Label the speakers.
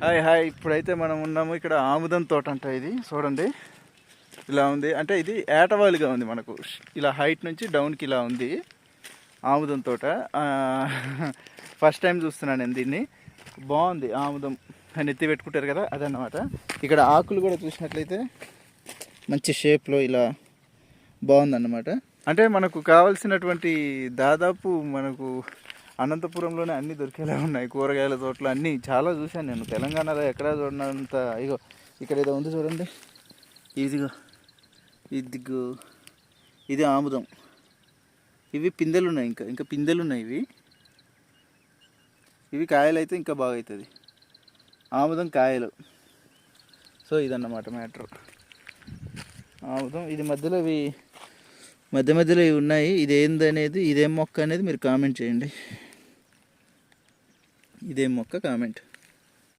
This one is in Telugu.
Speaker 1: హాయ్ హాయ్ ఇప్పుడైతే మనం ఉన్నాము ఇక్కడ ఆముదం తోట అంట. ఇది చూడండి ఇలా ఉంది, అంటే ఇది ఏటవాలుగా ఉంది మనకు, ఇలా హైట్ నుంచి డౌన్కి ఇలా ఉంది ఆముదం తోట. ఫస్ట్ టైం చూస్తున్నాను నేను దీన్ని. బాగుంది ఆముదం నెత్తి పెట్టుకుంటారు కదా, అదన్నమాట. ఇక్కడ ఆకులు కూడా చూసినట్లయితే మంచి షేప్లో ఇలా బాగుందన్నమాట. అంటే మనకు కావాల్సినటువంటి దాదాపు మనకు అనంతపురంలోనే అన్నీ దొరికేలా ఉన్నాయి. కూరగాయల తోటలు అన్నీ చాలా చూశాను నేను. తెలంగాణలో ఎక్కడా చూడనంత. ఇగో ఇక్కడ ఏదో ఉంది చూడండి, ఇదిగో ఇదిగో ఇది ఆముదం. ఇవి పిందెలు ఉన్నాయి, ఇంకా పిందెలు ఉన్నాయి. ఇవి కాయలు అయితే ఇంకా బాగా అవుతుంది. ఆముదం కాయలు. సో ఇదన్నమాట మ్యాటర్. ఆముదం ఇది మధ్యలో మధ్యలో ఇవి ఉన్నాయి. ఇదేందనేది, ఇదేం మొక్క అనేది మీరు కామెంట్ చేయండి. ఇదేం మొక్క కామెంట్.